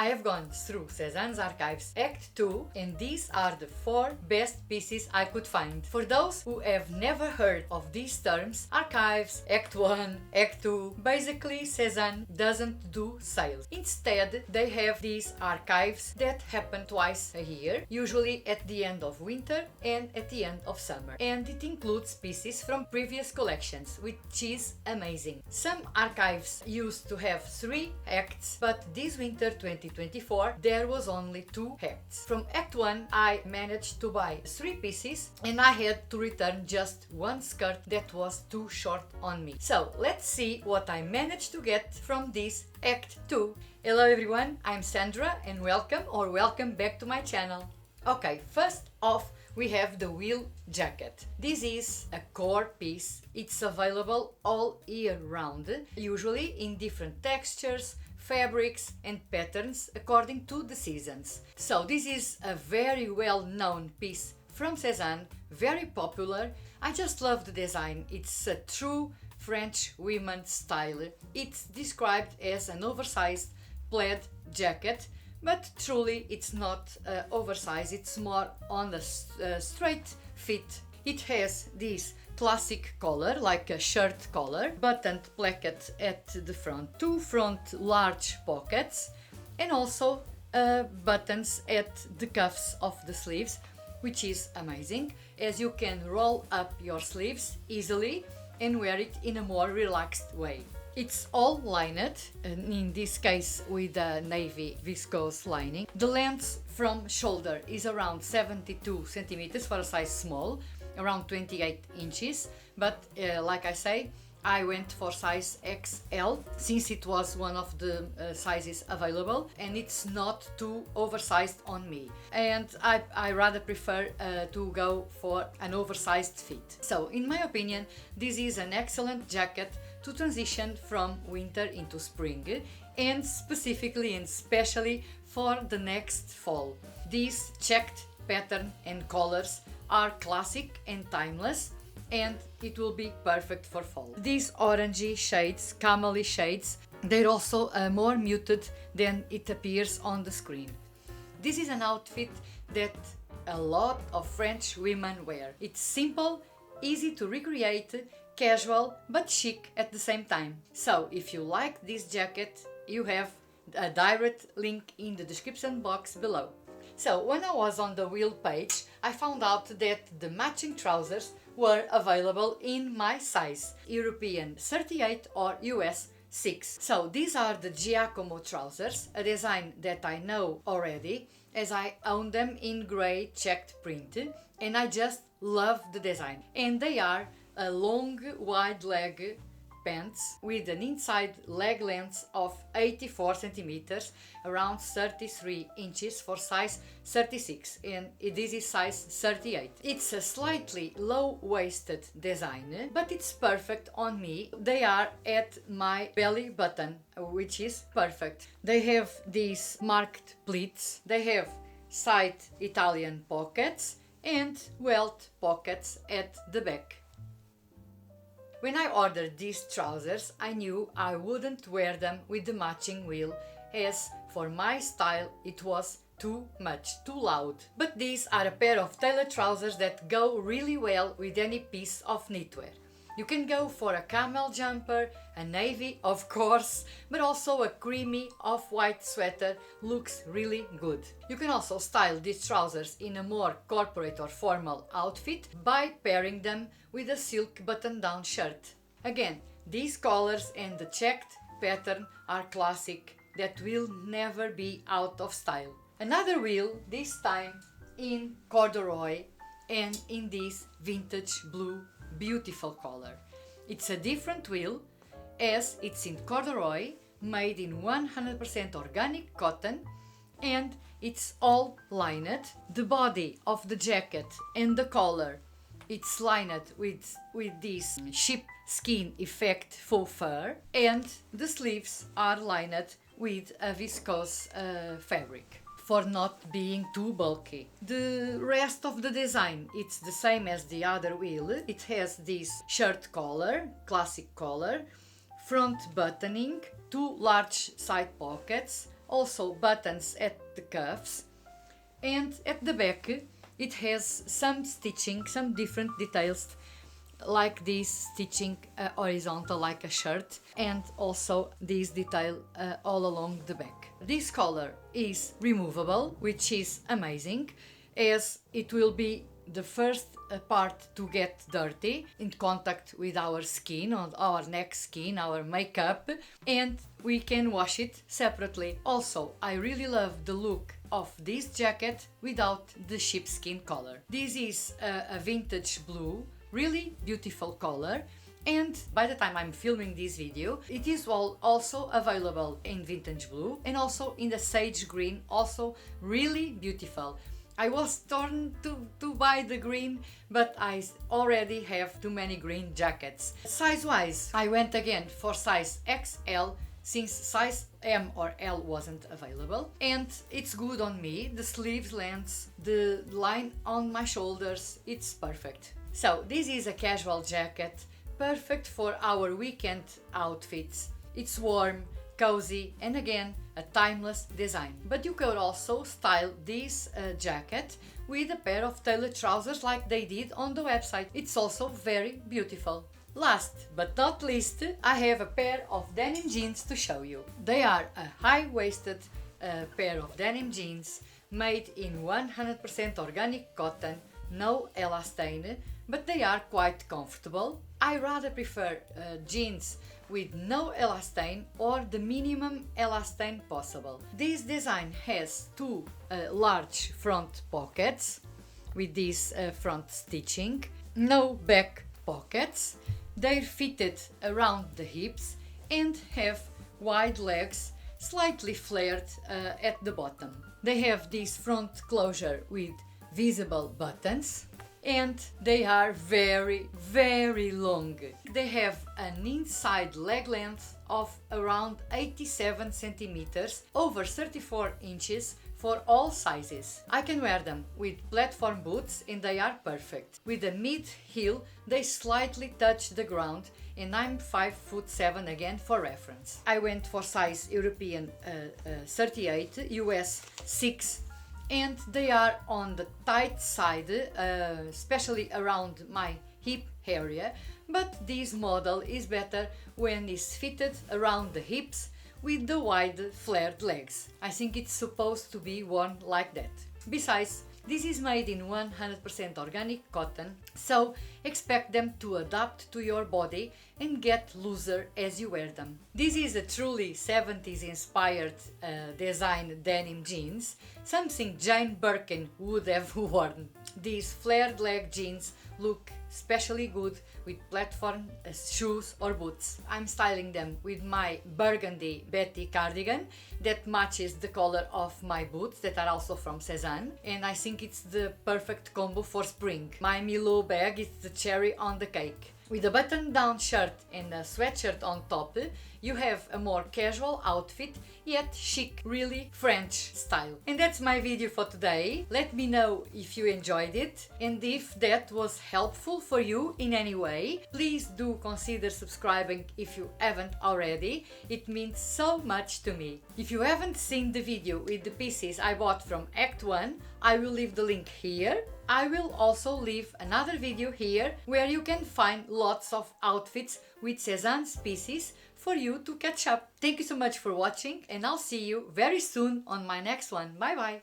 I have gone through SEZANE Archives Act II, and these are the 4 best pieces I could find. For those who have never heard of these terms, Archives, Act I, Act II, basically SEZANE doesn't do sales. Instead, they have these archives that happen twice a year, usually at the end of winter and at the end of summer. And it includes pieces from previous collections, which is amazing. Some archives used to have 3 acts, but this winter 2024 there was only 2 acts. From Act 1 I managed to buy 3 pieces and I had to return just 1 skirt that was too short on me. So let's see what I managed to get from this Act 2. Hello everyone, I'm Sandra and welcome back to my channel. Okay, first off we have the wheel jacket. This is a core piece. It's available all year round, usually in different textures, fabrics and patterns according to the seasons. So this is a very well known piece from SEZANE, very popular. I just love the design. It's a true French women's style. It's described as an oversized plaid jacket, but truly it's not oversized, it's more on the straight fit. It has this classic collar, like a shirt collar, buttoned placket at the front, 2 front large pockets, and also buttons at the cuffs of the sleeves, which is amazing, as you can roll up your sleeves easily and wear it in a more relaxed way. It's all lined, in this case with a navy viscose lining. The length from shoulder is around 72 centimeters for a size small, around 28 inches, but like I say, I went for size XL since it was one of the sizes available and it's not too oversized on me, and I rather prefer to go for an oversized fit. So in my opinion, this is an excellent jacket to transition from winter into spring, and specifically and especially for the next fall. These checked pattern and colors are classic and timeless, and it will be perfect for fall. These orangey shades, camely shades, they're also more muted than it appears on the screen. This is an outfit that a lot of French women wear. It's simple, easy to recreate, casual but chic at the same time. So if you like this jacket, you have a direct link in the description box below. So when I was on the wheel page, I found out that the matching trousers were available in my size, European 38 or US 6. So these are the Giacomo trousers, a design that I know already as I own them in grey checked print, and I just love the design. And they are a long wide leg pants with an inside leg length of 84 centimeters, around 33 inches for size 36, and this is size 38. It's a slightly low-waisted design, but it's perfect on me. They are at my belly button, which is perfect. They have these marked pleats, they have side Italian pockets and welt pockets at the back. When I ordered these trousers, I knew I wouldn't wear them with the matching wheel, as for my style it was too much, too loud. But these are a pair of tailored trousers that go really well with any piece of knitwear. You can go for a camel jumper, a navy of course, but also a creamy off-white sweater looks really good. You can also style these trousers in a more corporate or formal outfit by pairing them with a silk button-down shirt. Again, these collars and the checked pattern are classic that will never be out of style. Another wheel, this time in corduroy and in this vintage blue beautiful color. It's a different wheel as it's in corduroy, made in 100% organic cotton, and it's all lined. The body of the jacket and the collar, it's lined with this sheep skin effect faux fur, and the sleeves are lined with a viscose fabric for not being too bulky. The rest of the design, it's the same as the other wheel. It has this shirt collar, classic collar, front buttoning, 2 large side pockets, also buttons at the cuffs, and at the back it has some stitching, some different details like this stitching horizontal like a shirt, and also this detail all along the back. This collar is removable, which is amazing, as it will be the first part to get dirty in contact with our skin, on our neck skin, our makeup, and we can wash it separately. Also, I really love the look of this jacket without the sheepskin collar. This is a vintage blue, really beautiful color, and by the time I'm filming this video it is also available in vintage blue and also in the sage green, also really beautiful. I was torn to buy the green, but I already have too many green jackets. Size wise, I went again for size XL since size M or L wasn't available, and it's good on me. The sleeves length, the line on my shoulders, it's perfect. So this is a casual jacket, perfect for our weekend outfits. It's warm, cozy, and again a timeless design. But you could also style this jacket with a pair of tailored trousers like they did on the website. It's also very beautiful. Last but not least, I have a pair of denim jeans to show you. They are a high-waisted pair of denim jeans made in 100% organic cotton, no elastane, but they are quite comfortable. I rather prefer jeans with no elastane or the minimum elastane possible. This design has two large front pockets with this front stitching, no back pockets. They're fitted around the hips and have wide legs, slightly flared at the bottom. They have this front closure with visible buttons, and they are very long. They have an inside leg length of around 87 centimeters, over 34 inches for all sizes. I can wear them with platform boots and they are perfect. With a mid heel they slightly touch the ground, and I'm 5'7" again for reference. I went for size European 38, US 6, and they are on the tight side, especially around my hip area, but this model is better when it's fitted around the hips with the wide flared legs. I think it's supposed to be worn like that. Besides, this is made in 100% organic cotton, so expect them to adapt to your body and get looser as you wear them. This is a truly 70s inspired design denim jeans, something Jane Birkin would have worn. These flared leg jeans look especially good with platform shoes or boots. I'm styling them with my burgundy Betty cardigan that matches the color of my boots that are also from SEZANE, and I think it's the perfect combo for spring. My Milo bag is the cherry on the cake. With a button-down shirt and a sweatshirt on top, you have a more casual outfit, yet chic, really French style. And that's my video for today. Let me know if you enjoyed it, and if that was helpful for you in any way. Please do consider subscribing if you haven't already. It means so much to me. If you haven't seen the video with the pieces I bought from Act 1, I will leave the link here. I will also leave another video here where you can find lots of outfits with SEZANE's pieces for you to catch up. Thank you so much for watching, and I'll see you very soon on my next one. Bye bye!